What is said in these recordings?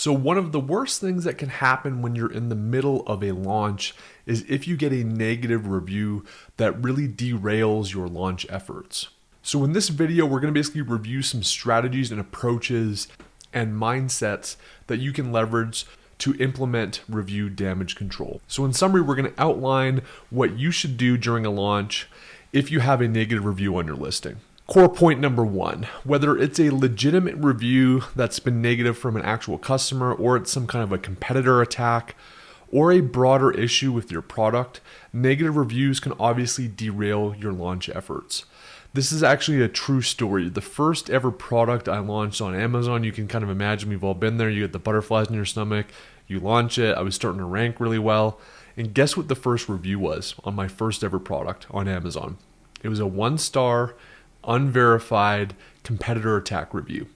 So one of the worst things that can happen when you're in the middle of a launch is if you get a negative review that really derails your launch efforts. So in this video, we're going to basically review some strategies and approaches and mindsets that you can leverage to implement review damage control. So in summary, we're going to outline what you should do during a launch if you have a negative review on your listing. Core point number one, whether it's a legitimate review that's been negative from an actual customer, or it's some kind of a competitor attack, or a broader issue with your product, negative reviews can obviously derail your launch efforts. This is actually a true story. The first ever product I launched on Amazon, you can kind of imagine, we've all been there. You get the butterflies in your stomach, you launch it. I was starting to rank really well. And guess what the first review was on my first ever product on Amazon? It was a 1-star, unverified competitor attack review.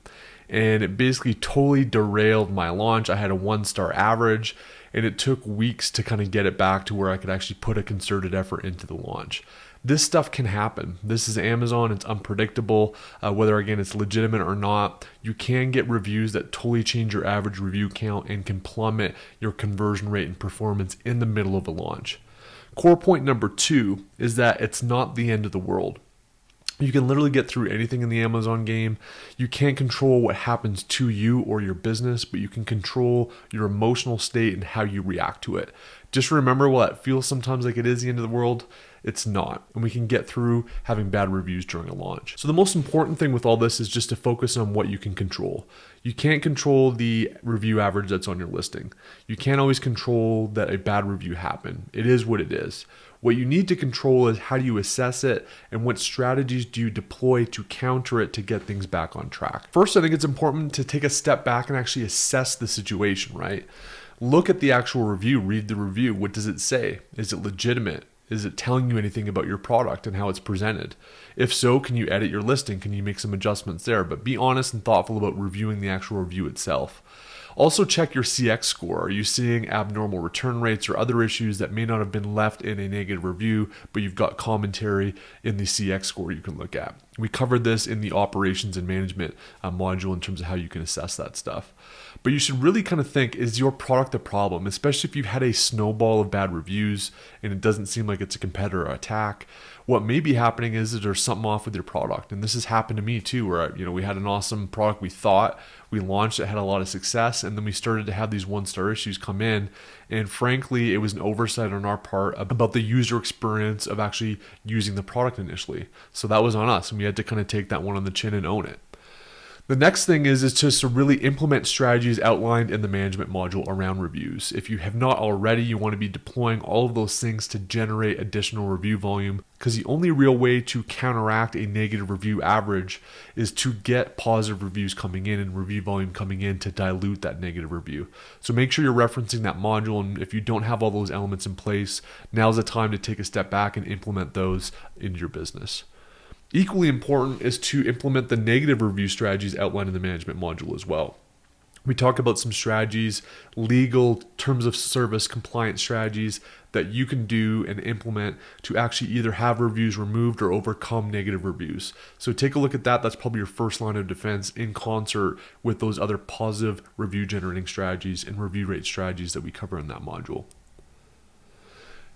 And it basically totally derailed my launch. I had a 1-star average, and it took weeks to kind of get it back to where I could actually put a concerted effort into the launch. This stuff can happen. This is Amazon. It's unpredictable, whether again it's legitimate or not. You can get reviews that totally change your average review count and can plummet your conversion rate and performance in the middle of a launch. Core point number two is that it's not the end of the world. You can literally get through anything in the Amazon game. You can't control what happens to you or your business, but you can control your emotional state and how you react to it. Just remember, while it feels sometimes like it is the end of the world, it's not. And we can get through having bad reviews during a launch. So the most important thing with all this is just to focus on what you can control. You can't control the review average that's on your listing. You can't always control that a bad review happened. It is what it is. What you need to control is how do you assess it and what strategies do you deploy to counter it to get things back on track. First, I think it's important to take a step back and actually assess the situation, right? Look at the actual review, read the review. What does it say? Is it legitimate? Is it telling you anything about your product and how it's presented? If so, can you edit your listing? Can you make some adjustments there? But be honest and thoughtful about reviewing the actual review itself. Also check your CX score. Are you seeing abnormal return rates or other issues that may not have been left in a negative review, but you've got commentary in the CX score you can look at? We covered this in the operations and management module in terms of how you can assess that stuff. But you should really kind of think, is your product a problem? Especially if you've had a snowball of bad reviews and it doesn't seem like it's a competitor attack. What may be happening is that there's something off with your product. And this has happened to me too, where we had an awesome product we thought, we launched it, had a lot of success, and then we started to have these 1-star issues come in. And frankly, it was an oversight on our part about the user experience of actually using the product initially. So that was on us, and we had to kind of take that one on the chin and own it. The next thing is just to really implement strategies outlined in the management module around reviews. If you have not already, you want to be deploying all of those things to generate additional review volume, because the only real way to counteract a negative review average is to get positive reviews coming in and review volume coming in to dilute that negative review. So make sure you're referencing that module, and if you don't have all those elements in place, now's the time to take a step back and implement those into your business. Equally important is to implement the negative review strategies outlined in the management module as well. We talk about some strategies, legal, terms of service, compliance strategies that you can do and implement to actually either have reviews removed or overcome negative reviews. So take a look at that. That's probably your first line of defense in concert with those other positive review generating strategies and review rate strategies that we cover in that module.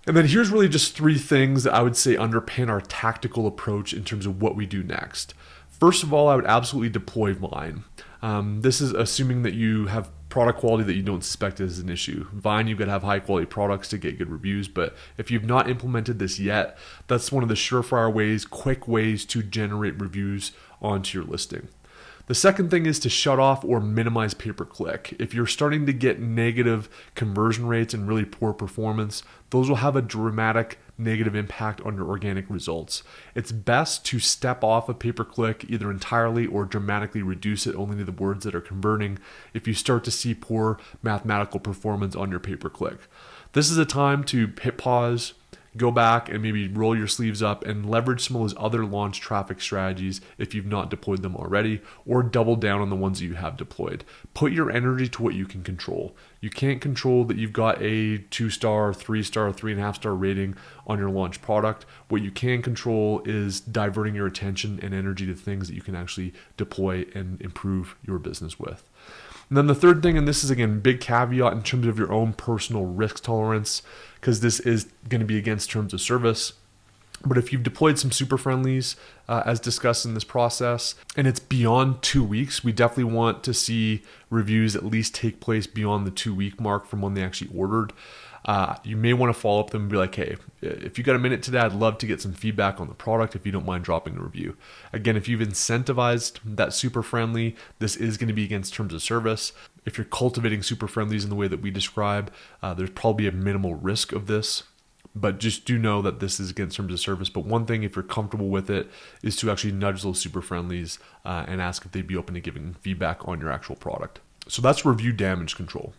And then here's really just 3 things that I would say underpin our tactical approach in terms of what we do next. First of all, I would absolutely deploy Vine. This is assuming that you have product quality that you don't suspect is an issue. Vine, you've got to have high quality products to get good reviews, but if you've not implemented this yet, that's one of the surefire ways, quick ways to generate reviews onto your listing. The second thing is to shut off or minimize pay-per-click. If you're starting to get negative conversion rates and really poor performance, those will have a dramatic negative impact on your organic results. It's best to step off a pay-per-click either entirely or dramatically reduce it only to the words that are converting if you start to see poor mathematical performance on your pay-per-click. This is a time to hit pause, go back and maybe roll your sleeves up and leverage some of those other launch traffic strategies if you've not deployed them already, or double down on the ones that you have deployed. Put your energy to what you can control. You can't control that you've got a 2-star, 3-star, 3.5-star rating on your launch product. What you can control is diverting your attention and energy to things that you can actually deploy and improve your business with. And then the third thing, and this is again big caveat in terms of your own personal risk tolerance, because this is going to be against terms of service. But if you've deployed some super friendlies, as discussed in this process, and it's beyond 2 weeks, we definitely want to see reviews at least take place beyond the 2-week mark from when they actually ordered. You may want to follow up them and be like, hey, if you got a minute today, I'd love to get some feedback on the product if you don't mind dropping a review. Again, if you've incentivized that super friendly, this is going to be against terms of service. If you're cultivating super friendlies in the way that we describe, there's probably a minimal risk of this. But just do know that this is against terms of service. But one thing, if you're comfortable with it, is to actually nudge those super friendlies and ask if they'd be open to giving feedback on your actual product. So that's review damage control.